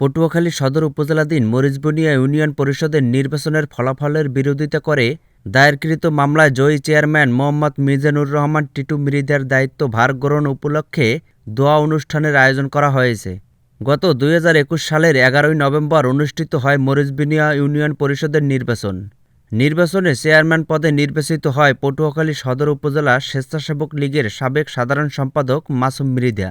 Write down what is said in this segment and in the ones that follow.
পটুয়াখালী সদর উপজেলাধীন মরিচবনিয়া ইউনিয়ন পরিষদের নির্বাচনের ফলাফলের বিরোধিতা করে দায়েরকৃত মামলায় জয়ী চেয়ারম্যান মোহাম্মদ মিজানুর রহমান টিটু মৃধার দায়িত্ব ভার গ্রহণ উপলক্ষে দোয়া অনুষ্ঠানের আয়োজন করা হয়েছে। গত 2021 সালের 11 নভেম্বর অনুষ্ঠিত হয় মরিচবনিয়া ইউনিয়ন পরিষদের নির্বাচন। নির্বাচনে চেয়ারম্যান পদে নির্বাচিত হয় পটুয়াখালী সদর উপজেলা স্বেচ্ছাসেবক লীগের সাবেক সাধারণ সম্পাদক মাসুম মৃধা।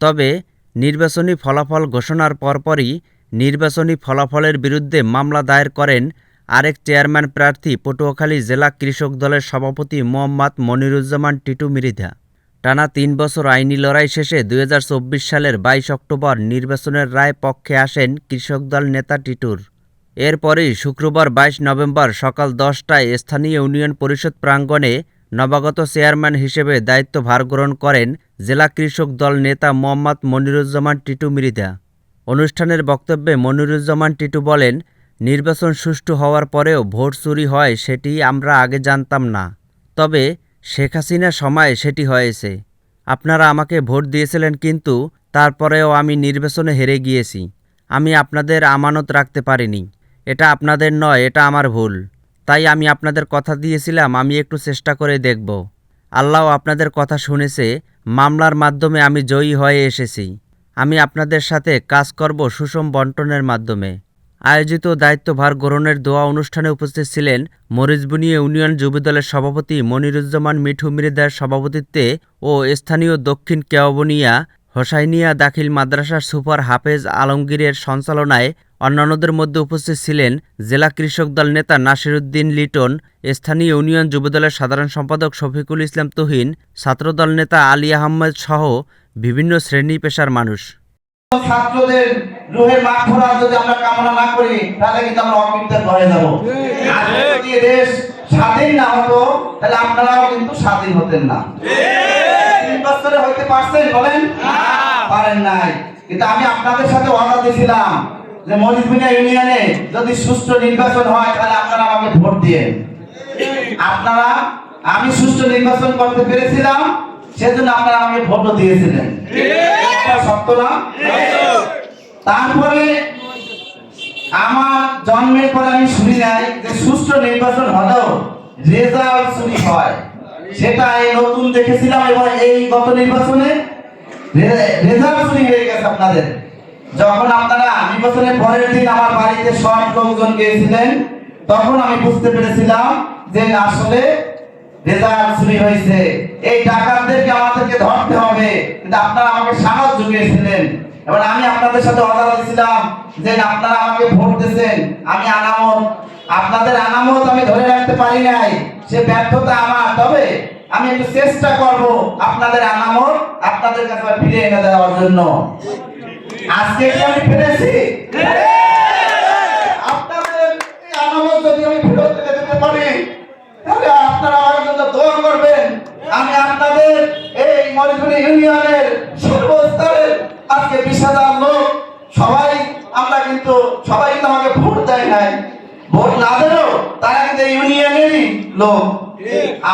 তবে নির্বাচনী ফলাফল ঘোষণার পরপরই নির্বাচনী ফলাফলের বিরুদ্ধে মামলা দায়ের করেন আরেক চেয়ারম্যান প্রার্থী পটুয়াখালী জেলা কৃষক দলের সভাপতি মোহাম্মদ মনিরুজ্জামান টিটু মৃধা। টানা 3 বছর আইনি লড়াই শেষে 2024 সালের 22 অক্টোবর নির্বাচনের রায় পক্ষে আসেন কৃষক দল নেতা টিটুর। এরপরই শুক্রবার 22 নভেম্বর সকাল 10টায় স্থানীয় ইউনিয়ন পরিষদ প্রাঙ্গণে নবাগত চেয়ারম্যান হিসেবে দায়িত্ব ভার গ্রহণ করেন জেলা কৃষক দল নেতা মোহাম্মদ মনিরুজ্জামান টিটু মৃধা। অনুষ্ঠানের বক্তব্যে মনিরুজ্জামান টিটু বলেন, নির্বাচন সুষ্ঠু হওয়ার পরেও ভোট চুরি হয় সেটি আমরা আগে জানতাম না, তবে শেখ হাসিনার সময় সেটি হয়েছে। আপনারা আমাকে ভোট দিয়েছিলেন, কিন্তু তারপরেও আমি নির্বাচনে হেরে গিয়েছি। আমি আপনাদের আমানত রাখতে পারিনি। এটা আপনাদের নয়, এটা আমার ভুল। তাই আমি আপনাদের কথা দিয়েছিলাম আমি একটু চেষ্টা করে দেখব। আল্লাহ আপনাদের কথা শুনেছে। মামলার মাধ্যমে আমি জয়ী হয়ে এসেছি। আমি আপনাদের সাথে কাজ করব সুষম বন্টনের মাধ্যমে। আয়োজিত দায়িত্বভার গ্রহণের দোয়া অনুষ্ঠানে উপস্থিত ছিলেন মরিচবনিয়া ইউনিয়ন যুবদলের সভাপতি মনিরুজ্জামান মিঠু মৃধার সভাপতিত্বে ও স্থানীয় দক্ষিণ কেওয়াবনিয়া হোসাইনিয়া দাখিল মাদ্রাসার সুপার হাফেজ আলমগীরের সঞ্চালনায়। অন্যান্যদের মধ্যে উপস্থিত ছিলেন জেলা কৃষক দল নেতা নাসিরউদ্দিন লিটন, স্থানীয় ইউনিয়ন যুবদলের সাধারণ সম্পাদক শফিকুল ইসলাম তুহিন, ছাত্রদল নেতা আলী আহমেদ সহ বিভিন্ন শ্রেণী পেশার মানুষ। ছাত্রদের রুহের মাগফিরাত যদি আমরা কামনা না করি তাহলে কিন্তু আমরা অকৃতজ্ঞ হয়ে যাব। আর যদি দেশ স্বাধীন না হতো তাহলে আপনারাও কিন্তু স্বাধীন হতেন না। 3 বছরে হইতে পারছেন বলেন? পারেন নাই। কিন্তু আমি আপনাদের সাথে ওয়াদা দিয়েছিলাম যে মরিচবনিয়া ইউনিয়নে যদি সুষ্ঠু নির্বাচন হয় তাহলে আপনারা আমাকে ভোট দিয়েন। আমি সুষ্ঠু নির্বাচন করতে পেরেছিলাম, সেজন্য আপনারা আমাকে ভোট দিয়েছিলেন। সত্য না? তারপরে আমার জন্মের পরে আমি শুনি নাই যে সুষ্ঠু নির্বাচন হলেও রেজাল্ট চুরি হয়। সেটা এই নতুন দেখেছিলাম এবং এই গত নির্বাচনে রেজাল্ট চুরি হয়ে গেছে আপনাদের। যখন আপনারা নির্বাচনের পরের দিন আমার বাড়িতে সব লোকজন গিয়েছিলেন, তখন আমি বুঝতে পেরেছিলাম যে আসলে রেজাল্ট চুরি হয়েছে। এই ডাকাতদেরকে আমাদেরকে ধরতে হবে, কিন্তু আপনারা আমাকে সাহস জুগিয়েছিলেন। এবার আমি আপনাদের সাথে ওয়াদা দিয়েছিলাম যে আপনারা আমাকে ভোট দিয়েছেন, আমি আনামত, আপনাদের আনামত আমি ধরে রাখতে পারি নাই, সে ব্যর্থতা আমার। তবে আমি একটু চেষ্টা করব আপনাদের আনামত আপনাদের কাছে ফিরে এনে দেওয়ার জন্য। আজকে কি আমি পেরেছি? আপনাদের এই আনামত যদি আমি ফেরত দিতে পারি তাহলে আপনারা আমার জন্য দোয়া করবেন। আমি আপনাদের এই মরিচবনিয়া ইউনিয়নের সর্বস্তরের আজকে 20,000 লোক আমরা কিন্তু সবাই আমাকে ভোট দেয় নাই। ভোট না দিলেও তারা কিন্তু ইউনিয়নেরই লোক।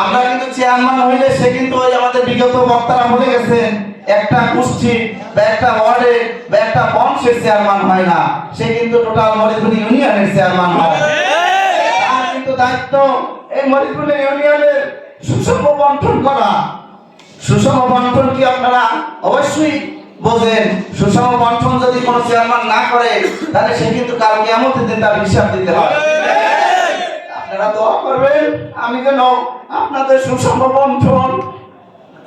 আমরা কিন্তু চেয়ারম্যান হইলে সে কিন্তু ওই আমাদের বিগত বক্তারা বলে গেছেন একটা গোষ্ঠী বা একটা ওয়ার্ডে বা একটা বংশের চেয়ারম্যান হয় না, সে কিন্তু টোটাল মরিচবনিয়া ইউনিয়নের চেয়ারম্যান হয়। তার কিন্তু দায়িত্ব এই মরিচবনিয়া ইউনিয়নের সুষম বন্টন করা। সুষম বন্টন কি আপনারা অবশ্যই বোঝেন। সুষম বন্টন যদি কোনো চেয়ারম্যান না করে তাহলে সে কিন্তু কাল কিয়ামতের দিন তার হিসাব দিতে হয়। আপনারা দোয়া করবেন আমি যেন আপনাদের সুষম বন্টন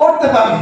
করতে পারি।